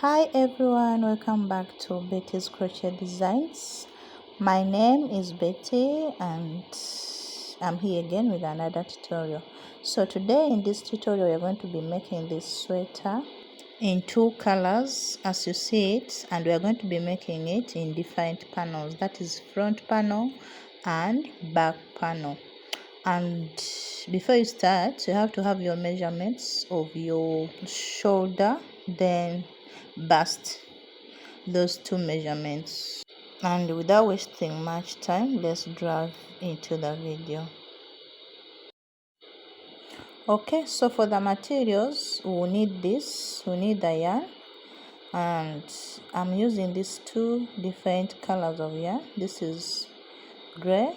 Hi everyone, welcome back to Betty's Crochet Designs. My name is Betty and I'm here again with another tutorial. So today in this tutorial we're going to be making this sweater in two colors as you see it, and we're going to be making it in different panels, that is front panel and back panel. And before you start, you have to have your measurements of your shoulder, then bust, those two measurements. And without wasting much time, let's dive into the video. Okay, so for the materials, we'll need this, we need the yarn, and I'm using these two different colors of yarn. This is gray,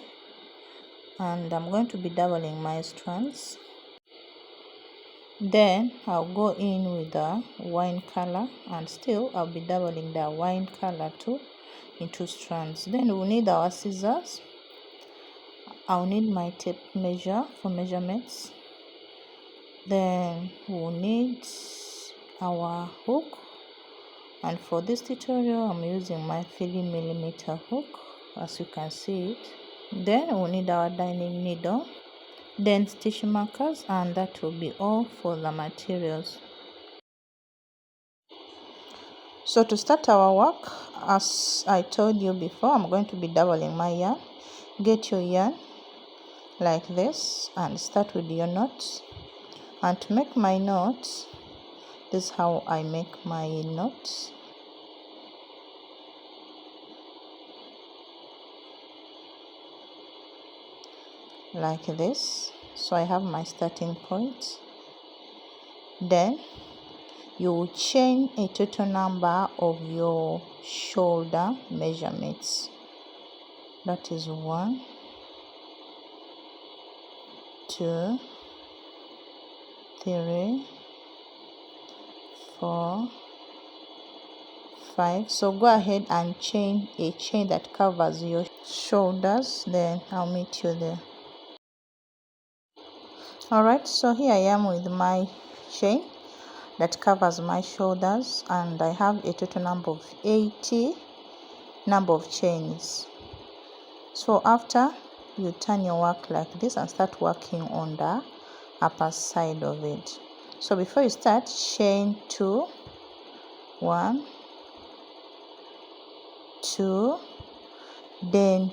and I'm going to be doubling my strands. Then I'll go in with the wine color, and still I'll be doubling the wine color too in two strands. Then we'll need our scissors. I'll need my tape measure for measurements. Then we'll need our hook, and for this tutorial I'm using my 3mm hook, as you can see it. Then we'll need our darning needle, then stitch markers, and that will be all for the materials. So to start our work, as I told you before, I'm going to be doubling my yarn. Get your yarn like this and start with your knots. And to make my knots, this is how I make my knots. Like this. So I have my starting point. Then you will chain a total number of your shoulder measurements. That is 1, 2, 3, 4, 5. So go ahead and chain a chain that covers your shoulders. Then I'll meet you there. Alright, so here I am with my chain that covers my shoulders, and I have a total number of 80 number of chains. So after you turn your work like this and start working on the upper side of it. So before you start, chain 2, 1, 2, then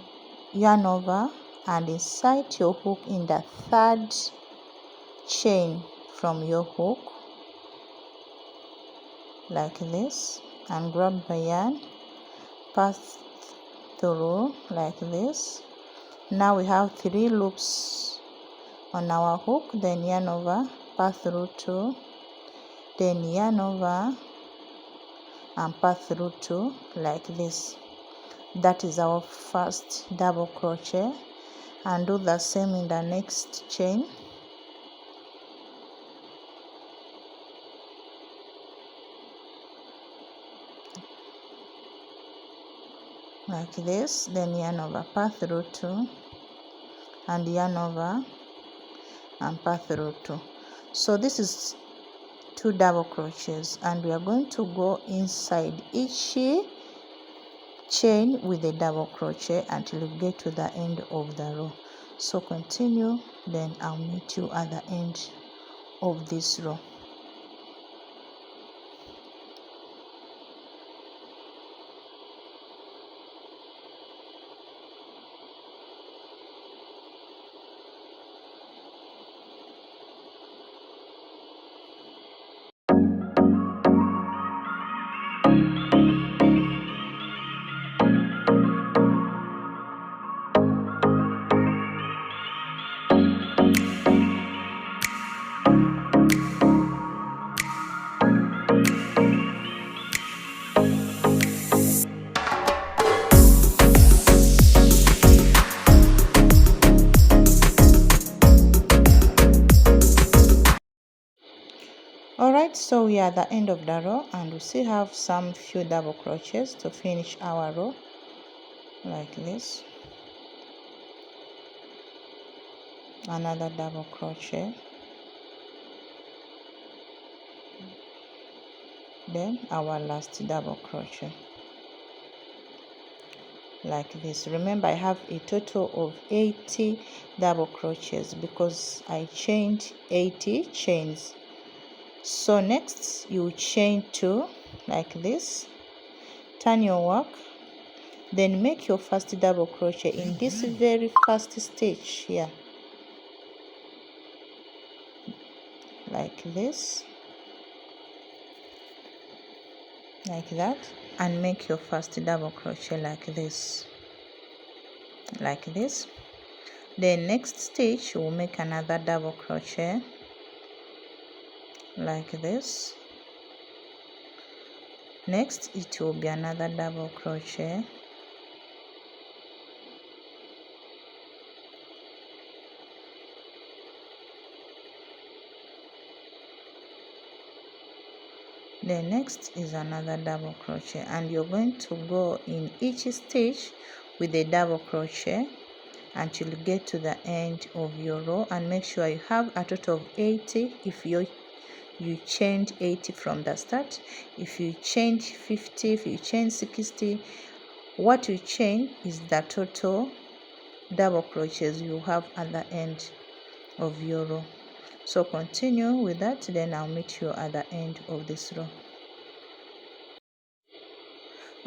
yarn over and insert your hook in the third chain from your hook like this, and grab the yarn, pass through like this. Now we have 3 loops on our hook, then yarn over, pass through 2, then yarn over and pass through 2 like this. That is our first double crochet, and do the same in the next chain. Like this, then yarn over, pass through 2, and yarn over and pass through 2. So this is 2 double crochets, and we are going to go inside each chain with a double crochet until you get to the end of the row. So continue, then I'll meet you at the end of this row. Alright, so we are at the end of the row, and we still have some few double crochets to finish our row like this. Another double crochet, then our last double crochet like this. Remember, I have a total of 80 double crochets because I chained 80 chains. So next you chain 2 like this, turn your work, then make your first double crochet in this very first stitch here like this, like that, and make your first double crochet like this, like this. Then next stitch we'll make another double crochet like this. Next it will be another double crochet, then next is another double crochet, and you're going to go in each stitch with a double crochet until you get to the end of your row, and make sure you have a total of 80 if you chained 80 from the start. If you chained 50, if you chained 60, what you chain is the total double crochets you have at the end of your row. So continue with that, then I'll meet you at the end of this row.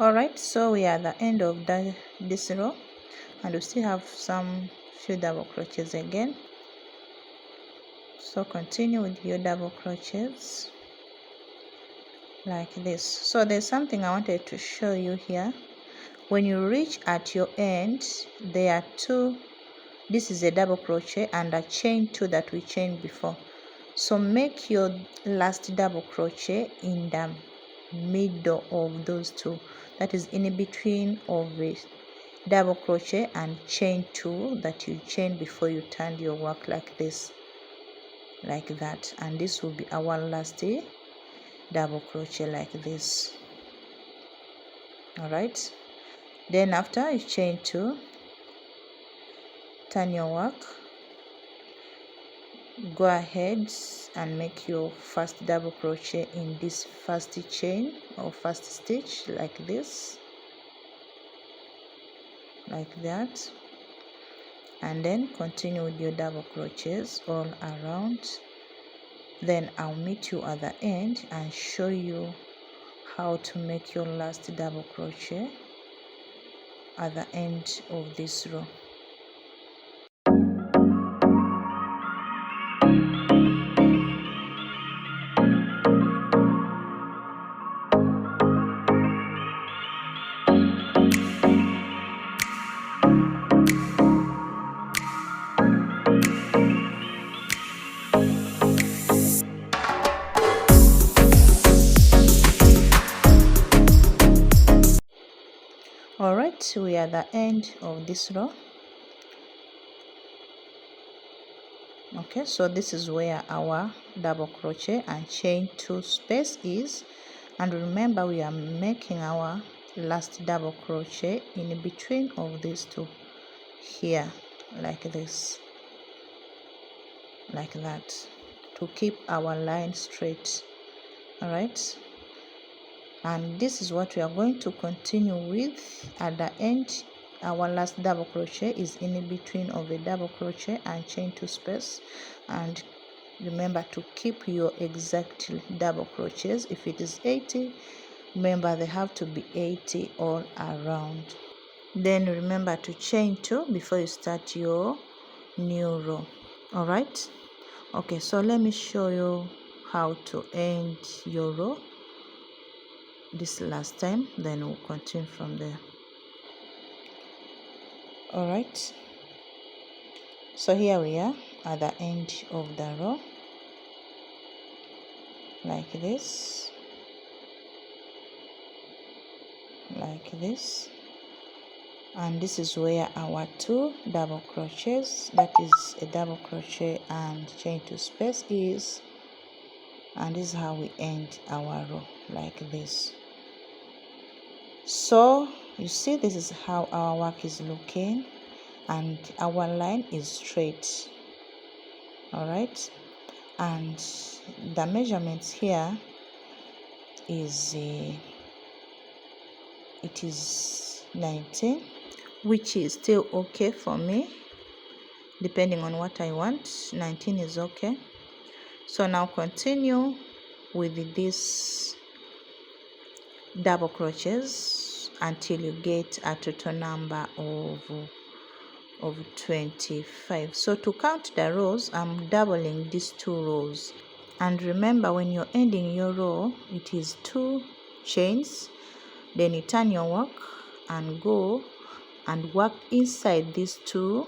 Alright, so we are at the end of this row, and we still have some few double crochets again. So continue with your double crochets like this. So there's something I wanted to show you here. When you reach at your end, there are two, this is a double crochet and a chain 2 that we chained before. So make your last double crochet in the middle of those two, that is in between of the double crochet and chain 2 that you chained before you turned your work like this, like that. And this will be our last double crochet like this. All right, then after you chain 2, turn your work, go ahead and make your first double crochet in this first chain or first stitch like this, like that, and then continue with your double crochets all around. Then I'll meet you at the end and show you how to make your last double crochet at the end of this row. Alright, we are at the end of this row. Okay, so this is where our double crochet and chain 2 space is, and remember we are making our last double crochet in between of these two here, like this, like that, to keep our line straight. All right, and this is what we are going to continue with at the end. Our last double crochet is in between of the double crochet and chain 2 space, and remember to keep your exact double crochets. If it is 80, remember they have to be 80 all around. Then remember to chain 2 before you start your new row. All right, okay, so let me show you how to end your row this last time, then we'll continue from there. All right, so here we are at the end of the row like this, like this, and this is where our 2 double crochets, that is a double crochet and chain 2 space, is, and this is how we end our row like this. So you see, this is how our work is looking, and our line is straight. All right, and the measurements here is it is 19, which is still okay for me. Depending on what I want, 19 is okay. So now continue with this double crochets until you get a total number of 25. So to count the rows, I'm doubling these 2 rows. And remember, when you're ending your row, it is 2 chains. Then you turn your work and go and work inside these 2.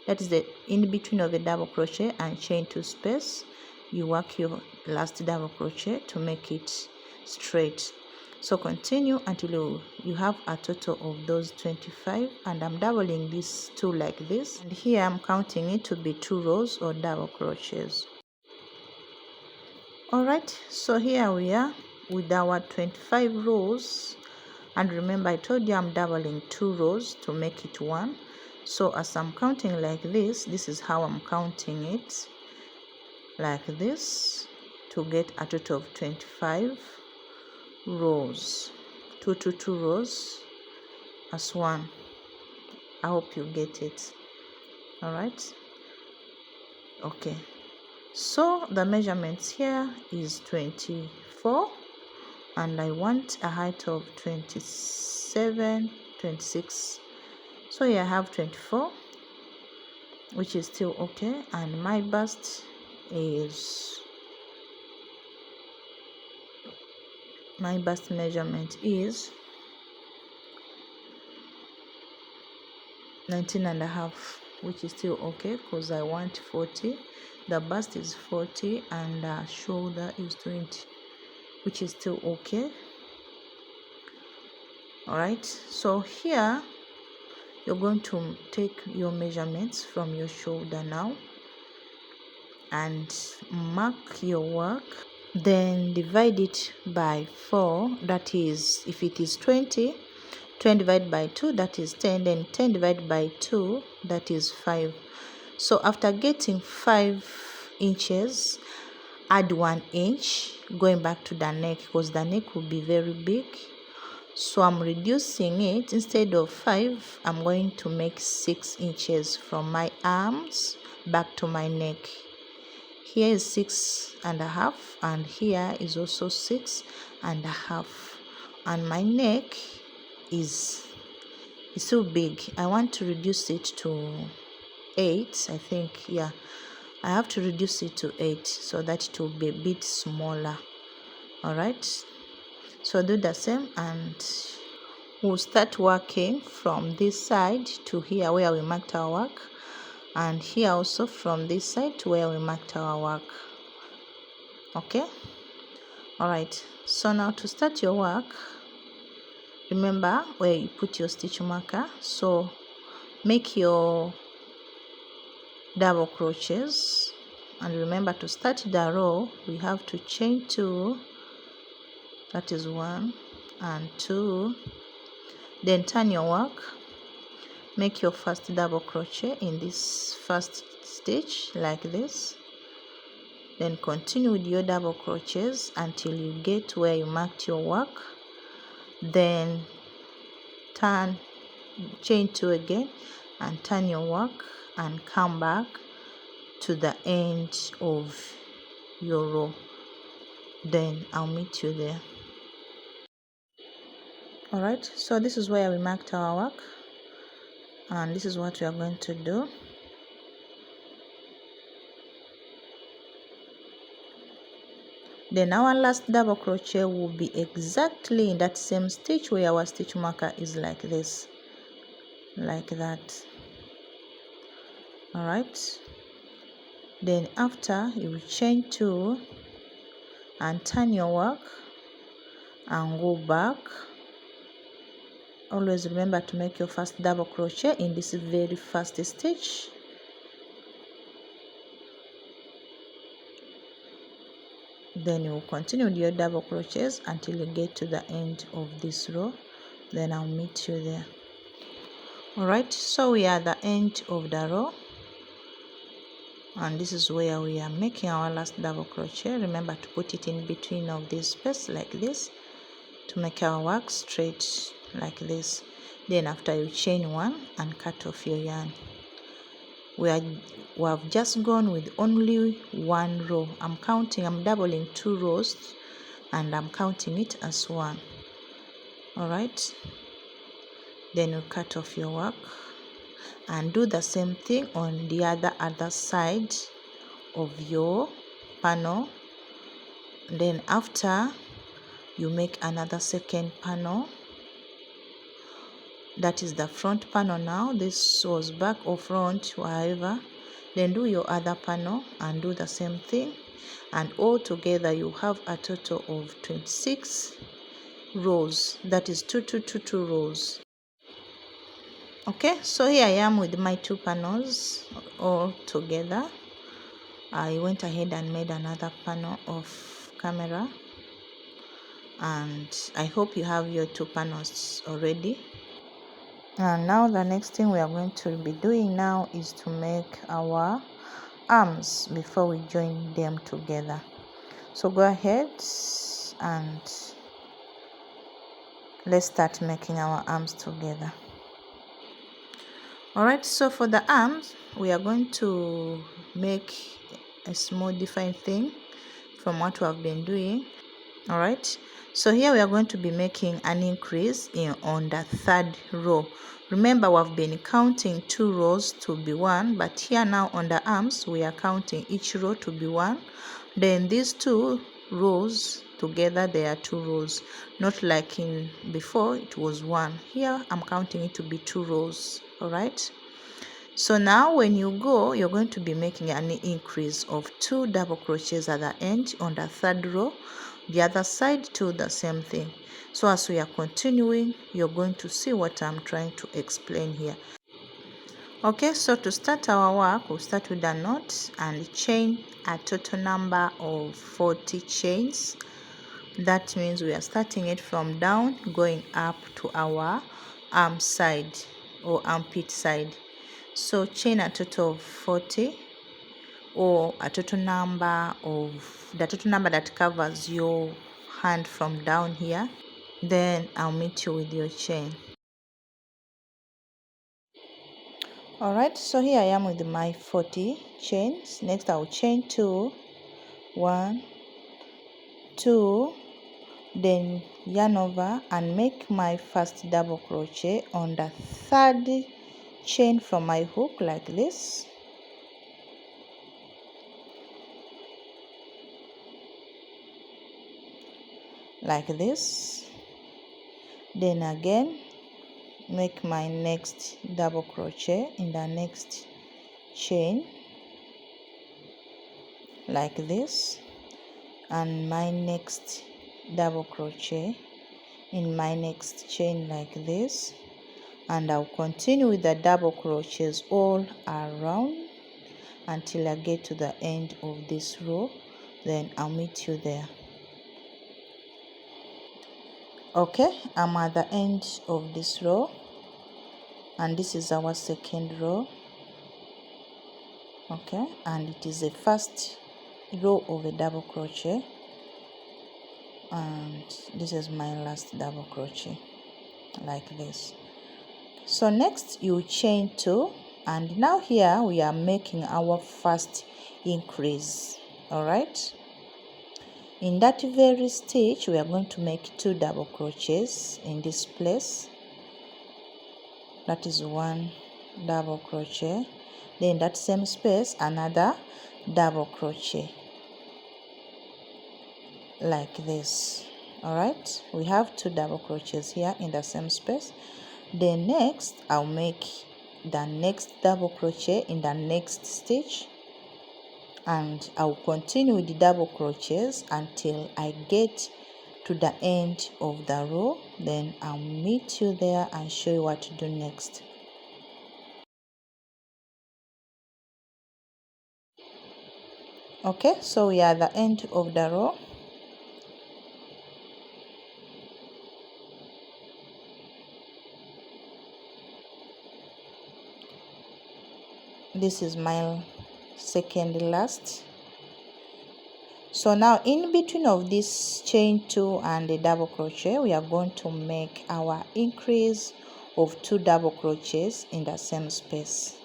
That is the in between of the double crochet and chain 2 space. You work your last double crochet to make it straight. So continue until you have a total of those 25, and I'm doubling these 2 like this, and here I'm counting it to be 2 rows or double crochets. Alright, so here we are with our 25 rows, and remember I told you I'm doubling 2 rows to make it 1. So as I'm counting like this is how I'm counting it, like this, to get a total of 25 rows. 2 rows as 1. I hope you get it. Alright, okay, so the measurements here is 24, and I want a height of 27, 26. So here I have 24, which is still okay, and my bust measurement is 19.5, which is still okay because I want 40. The bust is 40 and shoulder is 20, which is still okay. Alright, so here you're going to take your measurements from your shoulder now and mark your work, then divide it by 4. That is, if it is 20 divided by 2, that is 10, then 10 divided by 2, that is 5. So after getting 5 inches, add 1 inch going back to the neck, because the neck will be very big. So I'm reducing it. Instead of 5, I'm going to make 6 inches from my arms back to my neck. Here is 6.5, and here is also 6.5, and my neck is so big. I want to reduce it to 8, I think. Yeah, I have to reduce it to 8 so that it will be a bit smaller. Alright, so do the same, and we'll start working from this side to here where we marked our work, and here also from this side to where we marked our work. Okay, alright, so now to start your work, remember where you put your stitch marker. So make your double crochets, and remember to start the row we have to chain 2, that is 1 and 2, then turn your work, make your first double crochet in this first stitch like this, then continue with your double crochets until you get where you marked your work, then chain 2 again and turn your work and come back to the end of your row. Then I'll meet you there. Alright, so this is where we marked our work, and this is what we are going to do. Then our last double crochet will be exactly in that same stitch where our stitch marker is like this, like that. Alright, then after you will chain 2 and turn your work and go back. Always remember to make your first double crochet in this very first stitch. Then you will continue with your double crochets until you get to the end of this row. Then I'll meet you there. Alright, so we are at the end of the row. and this is where we are making our last double crochet. Remember to put it in between of this space like this to make our work straight like this. Then after you chain one and cut off your yarn. We have just gone with only one row. I'm doubling 2 rows and I'm counting it as one. All right, then you cut off your work and do the same thing on the other side of your panel. Then after you make another second panel, that is the front panel. Now this was back or front, however. Then do your other panel and do the same thing, and all together you have a total of 26 rows. That is 2 rows. Okay, so here I am with my 2 panels all together. I went ahead and made another panel of camera, and I hope you have your 2 panels already. And now the next thing we are going to be doing now is to make our arms before we join them together. So go ahead and let's start making our arms together. Alright, so for the arms we are going to make a small different thing from what we have been doing. Alright, so here we are going to be making an increase on the 3rd row. Remember, we've been counting 2 rows to be 1, but here now on the arms we are counting each row to be 1. Then these 2 rows together, they are 2 rows, not like in before it was 1. Here I'm counting it to be 2 rows. All right, so now when you go, you're going to be making an increase of 2 double crochets at the end on the 3rd row. The other side too, the same thing. So as we are continuing, you're going to see what I'm trying to explain here. Okay, so to start our work, we'll start with a knot and chain a total number of 40 chains. That means we are starting it from down going up to our arm side or armpit side. So chain a total of 40, or a total number that covers your hand from down here. Then I'll meet you with your chain. Alright, so here I am with my 40 chains. Next I'll chain 2, 1, 2, then yarn over and make my first double crochet on the 3rd chain from my hook like this. Like this. Then again make my next double crochet in the next chain like this, and my next double crochet in my next chain like this, and I'll continue with the double crochets all around until I get to the end of this row. Then I'll meet you there. Okay, I'm at the end of this row, and this is our 2nd row. Okay, and it is the first row of a double crochet, and this is my last double crochet like this. So next you chain 2, and now here we are making our first increase. All right, in that very stitch we are going to make 2 double crochets in this place. That is 1 double crochet, then that same space another double crochet like this. All right, we have 2 double crochets here in the same space. Then next I'll make the next double crochet in the next stitch, and I'll continue with the double crochets until I get to the end of the row. Then I'll meet you there and show you what to do next. Okay, so we are at the end of the row. This is my second last. So now in between of this chain 2 and the double crochet, we are going to make our increase of 2 double crochets in the same space,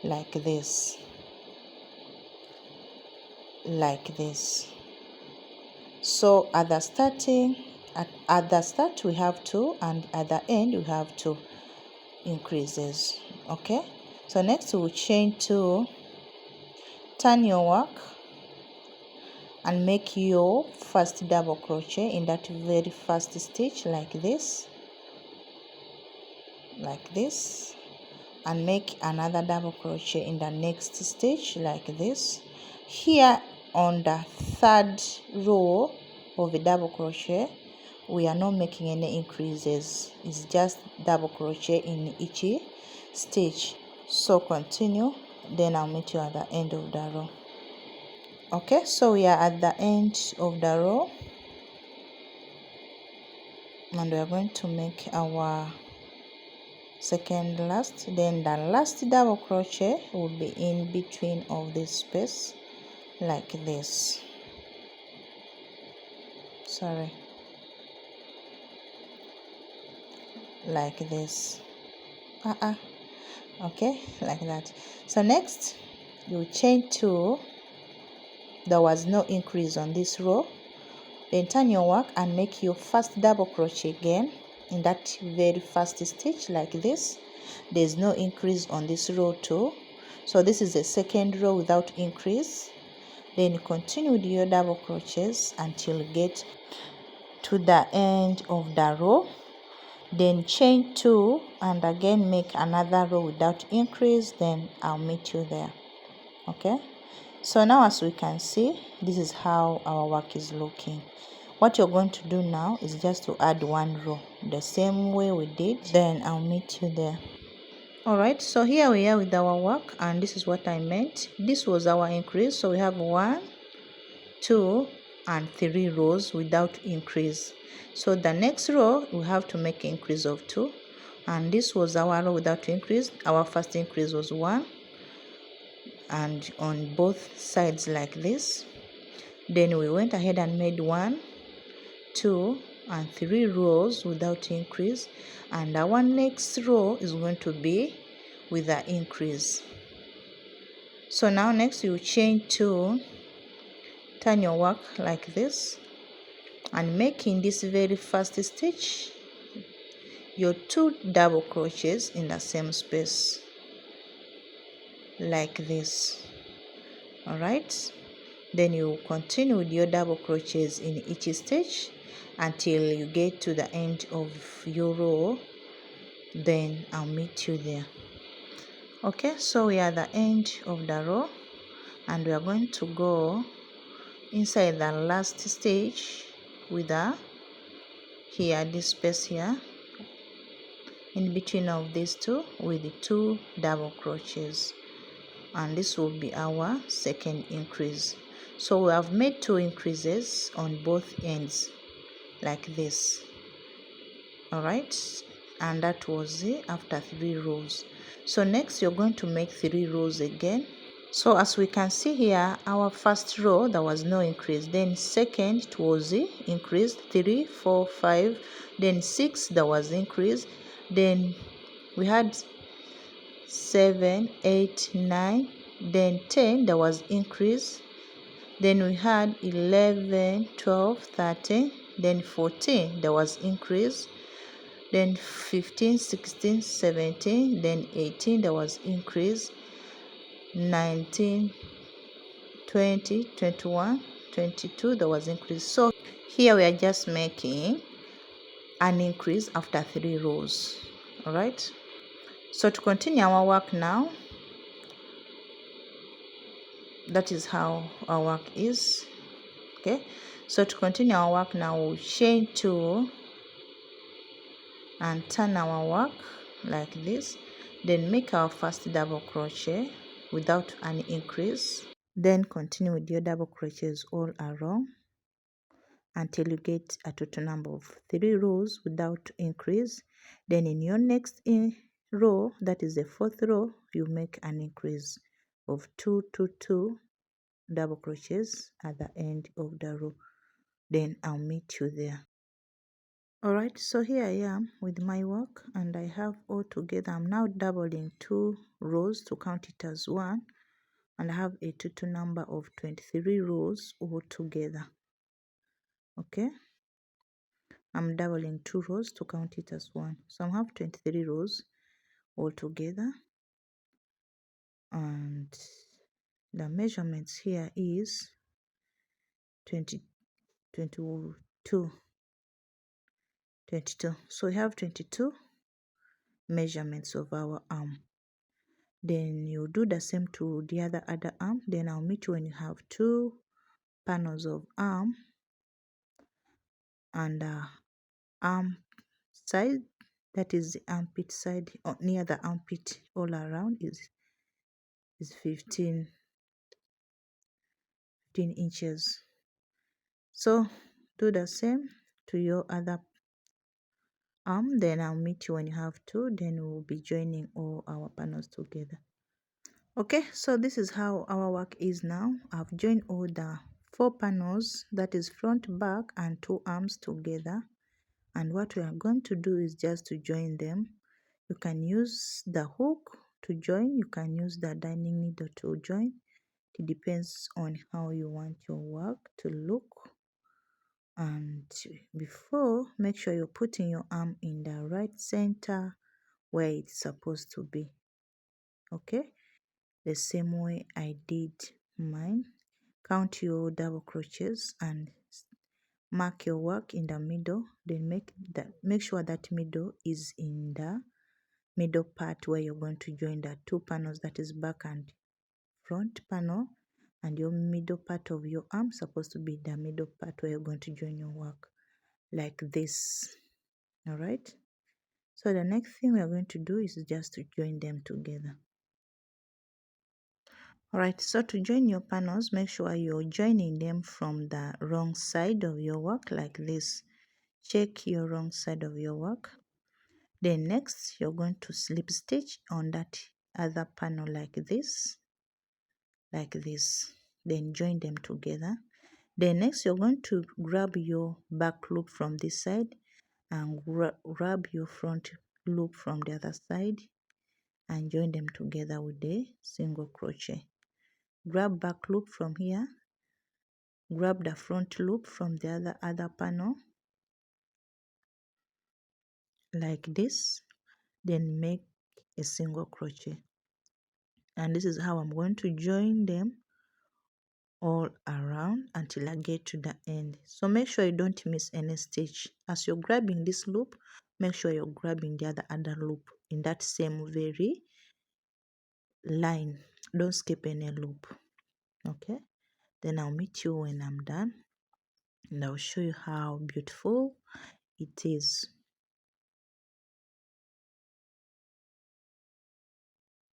like this, like this. So at the start we have 2, and at the end we have 2 increases. Okay, so next we'll chain 2, turn your work, and make your first double crochet in that very first stitch, like this, and make another double crochet in the next stitch, like this. Here on the third row of the double crochet, we are not making any increases, it's just double crochet in each stitch. So continue, then I'll meet you at the end of the row. Okay, so we are at the end of the row, and we are going to make our second last. Then the last double crochet will be in between of this space, like this. Like this. Okay, like that. So next you chain 2. There was no increase on this row. Then turn your work and make your first double crochet again in that very first stitch, like this. There's no increase on this row too, so this is the second row without increase. Then continue with your double crochets until you get to the end of the row. Then chain 2 and again make another row without increase. Then I'll meet you there. Okay, so now as we can see, this is how our work is looking. What you're going to do now is just to add 1 row the same way we did. Then I'll meet you there. Alright, so here we are with our work, and this is what I meant. This was our increase, so we have 1, 2 and 3 rows without increase. So the next row we have to make increase of 2, and this was our row without increase. Our first increase was 1, and on both sides like this. Then we went ahead and made 1, 2 and 3 rows without increase, and our next row is going to be with the increase. So now next you chain 2, turn your work like this, and make in this very first stitch your 2 double crochets in the same space, like this. Alright, then you continue with your double crochets in each stitch until you get to the end of your row. Then I'll meet you there. Okay, so we are at the end of the row, and we are going to go inside the last stitch with this space here in between of these two with the 2 double crochets, and this will be our second increase. So we have made 2 increases on both ends, like this. Alright, and that was it after 3 rows. So next you're going to make 3 rows again. So as we can see here, our first row there was no increase, then second it was increased, 3, 4, 5, then 6 there was increase, then we had 7, 8, 9, then 10 there was increase, then we had 11, 12, 13, then 14 there was increase, then 15, 16, 17, then 18 there was increase, 19, 20, 21, 22 there was increase. So here we are just making an increase after 3 rows. All right, so to continue our work now, that is how our work is. Okay, so to continue our work now, we'll chain 2 and turn our work like this, then make our first double crochet without any increase, then continue with your double crochets all around until you get a total number of 3 rows without increase. Then in your next row, that is the 4th row, you make an increase of 2 double crochets at the end of the row. Then I'll meet you there. Alright, so here I am with my work, and I have all together, I'm now doubling 2 rows to count it as 1, and I have a total number of 23 rows all together. Okay, I'm doubling 2 rows to count it as 1, so I have 23 rows all together, and the measurements here is 22. So we have 22 measurements of our arm. Then you do the same to the other arm. Then I'll meet you when you have 2 panels of arm, and arm side, that is the armpit side, or near the armpit all around is 15 inches. So do the same to your other arm. Then I'll meet you when you have 2. Then we'll be joining all our panels together. Okay, so this is how our work is now. I've joined all the 4 panels, that is front, back, and 2 arms together. And what we are going to do is just to join them. You can use the hook to join, you can use the darning needle to join. It depends on how you want your work to look. And before, make sure you're putting your arm in the right center where it's supposed to be. Okay, the same way I did mine. Count your double crochets and mark your work in the middle. Then make sure that middle is in the middle part where you're going to join the 2 panels, that is back and front panel, and your middle part of your arm supposed to be the middle part where you're going to join your work, like this. All right, so the next thing we are going to do is just to join them together. Alright, so to join your panels, make sure you're joining them from the wrong side of your work, like this. Check your wrong side of your work. Then next, you're going to slip stitch on that other panel like this. Then join them together. Then next, you're going to grab your back loop from this side and grab your front loop from the other side and join them together with a single crochet. Grab back loop from here, grab the front loop from the other panel like this, then make a single crochet. And this is how I'm going to join them all around until I get to the end. So make sure you don't miss any stitch. As you're grabbing this loop, make sure you're grabbing the other loop in that same very line. Don't skip any loop. Okay, then I'll meet you when I'm done, and I'll show you how beautiful it is.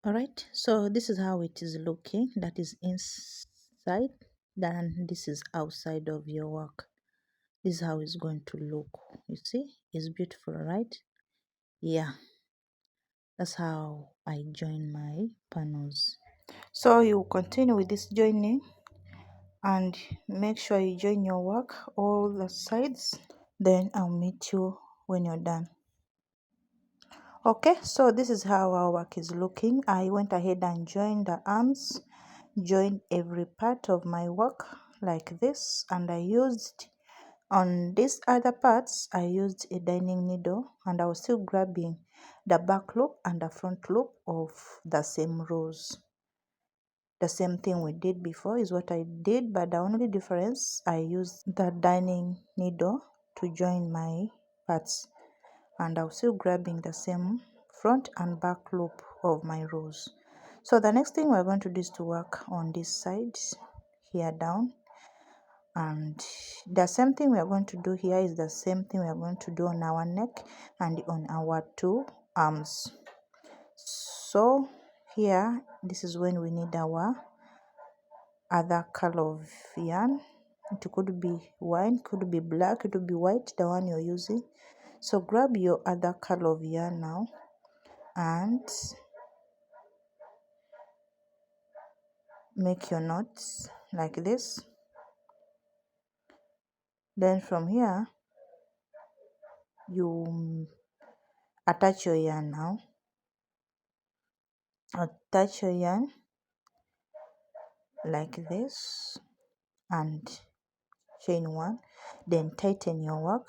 Alright, so this is how it is looking. That is inside, then this is outside of your work. This is how it's going to look. You see, it's beautiful, right? Yeah, that's how I join my panels. So you continue with this joining and make sure you join your work all the sides. Then I'll meet you when you're done. Okay, so this is how our work is looking. I went ahead and joined the arms, joined every part of my work like this, and I used on these other parts I used a darning needle, and I was still grabbing the back loop and the front loop of the same rows. The same thing we did before is what I did, but the only difference, I used the darning needle to join my parts, and I was still grabbing the same front and back loop of my rows. So the next thing we're going to do is to work on this side here down, and the same thing we are going to do here is the same thing we are going to do on our neck and on our 2 arms. So here, this is when we need our other color of yarn. It could be wine, could be black, it could be white, the one you're using. So grab your other color of yarn now and make your knots like this. Then from here you attach your yarn now. Attach your yarn like this and chain one, then tighten your work,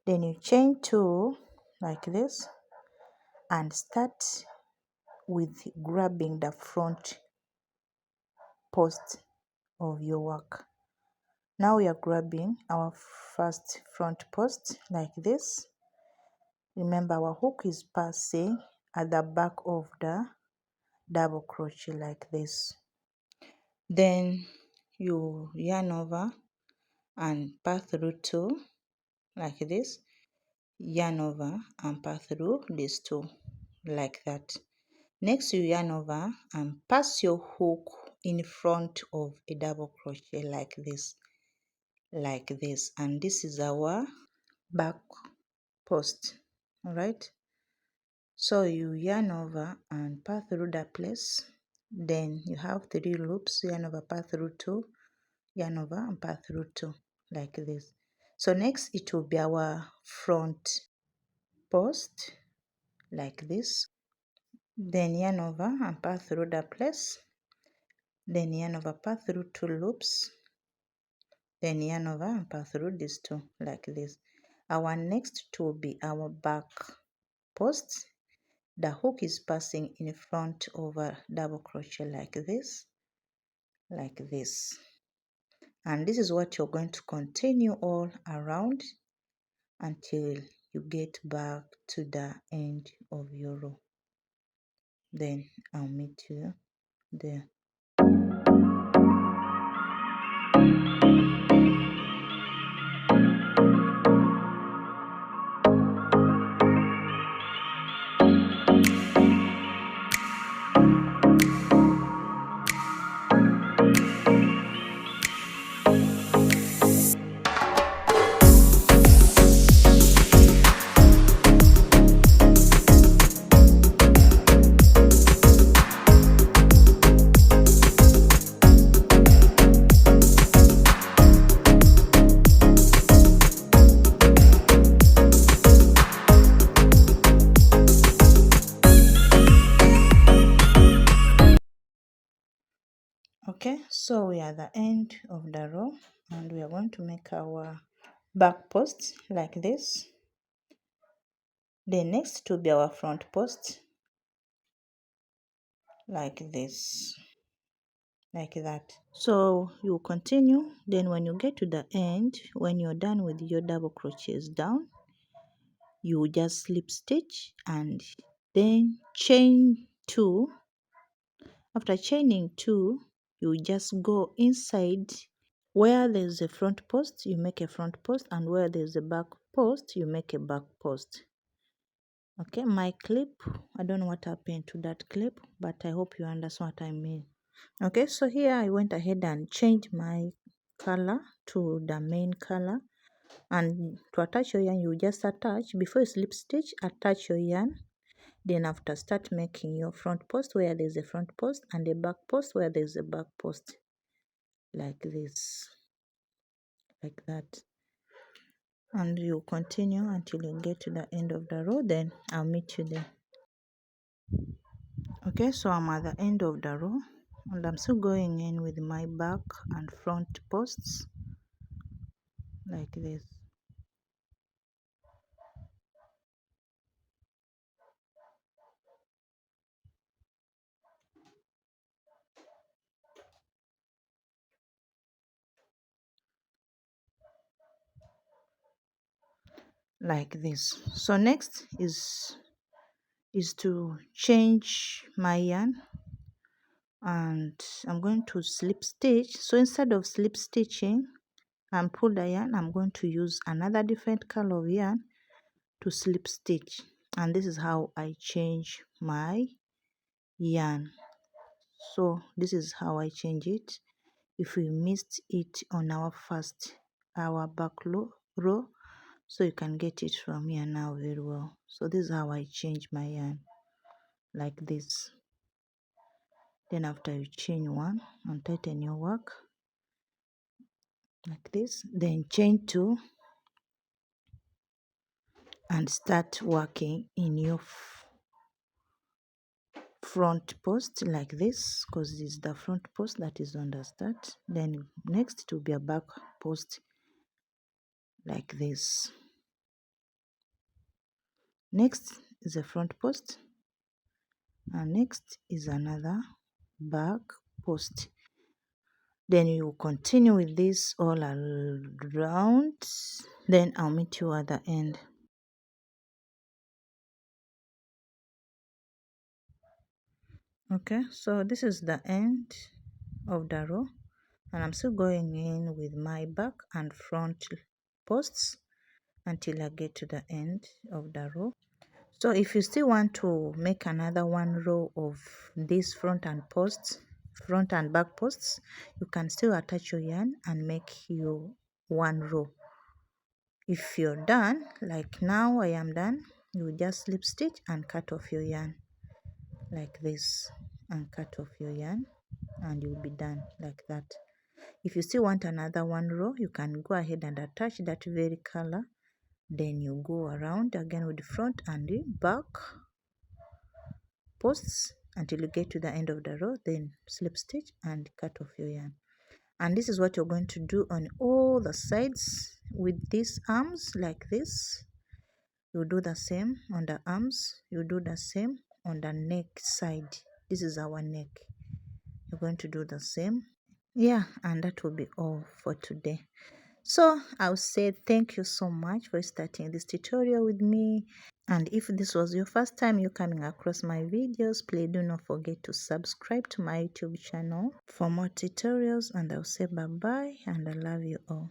then you chain two like this and start with grabbing the front post of your work. Now we are grabbing our first front post like this. Remember, our hook is passing at the back of the double crochet like this. Then you yarn over and pass through two like this, yarn over and pass through these two like that. Next you yarn over and pass your hook in front of a double crochet like this, and this is our back post. All right, so you yarn over and pass through that place, then you have 3 loops, yarn over, pass through 2, yarn over and pass through 2 like this. So next it will be our front post like this, then yarn over and pass through that place, then yarn over, pass through 2 loops, then yarn over and pass through these 2 like this. Our next two will be our back post. The hook is passing in front of a double crochet like this, and this is what you're going to continue all around until you get back to the end of your row. Then I'll meet you there. Okay, so we are at the end of the row and we are going to make our back post like this. The next to be our front post like this, like that. So you continue, then when you get to the end, when you're done with your double crochets down, you just slip stitch and then chain 2. After chaining 2, you just go inside. Where there's a front post, you make a front post, and where there's a back post, you make a back post. Okay, my clip, I don't know what happened to that clip, but I hope you understand what I mean. Okay, so here I went ahead and changed my color to the main color, and to attach your yarn, you just attach, before you slip stitch, attach your yarn. Then after, start making your front post where there's a front post and a back post where there's a back post, like this, like that, and you continue until you get to the end of the row. Then I'll meet you there. Okay, so I'm at the end of the row and I'm still going in with my back and front posts like this. Like this. So next is to change my yarn, and I'm going to slip stitch. So instead of slip stitching and pull the yarn, I'm going to use another different color of yarn to slip stitch, and this is how I change my yarn. So this is how I change it. If we missed it on our back row, so you can get it from here now very well. So this is how I change my yarn, like this. Then after you chain 1 and tighten your work like this, then chain 2 and start working in your front post like this, because this is the front post that is on the start. Then next it will be a back post like this. Next is a front post, and next is another back post. Then you continue with this all around. Then I'll meet you at the end. Okay, so this is the end of the row, and I'm still going in with my back and front posts until I get to the end of the row. So if you still want to make another one row of these front and back posts, you can still attach your yarn and make your one row. If you're done, like now I am done, you just slip stitch and cut off your yarn like this, and cut off your yarn, and you'll be done like that. If you still want another one row, you can go ahead and attach that very color. Then you go around again with the front and the back posts until you get to the end of the row, then slip stitch and cut off your yarn. And this is what you're going to do on all the sides with these arms like this. You do the same on the arms, you do the same on the neck side. This is our neck. You're going to do the same. Yeah, and that will be all for today. So I'll say thank you so much for starting this tutorial with me. And if this was your first time you're coming across my videos, please do not forget to subscribe to my YouTube channel for more tutorials. And I'll say bye bye, and I love you all.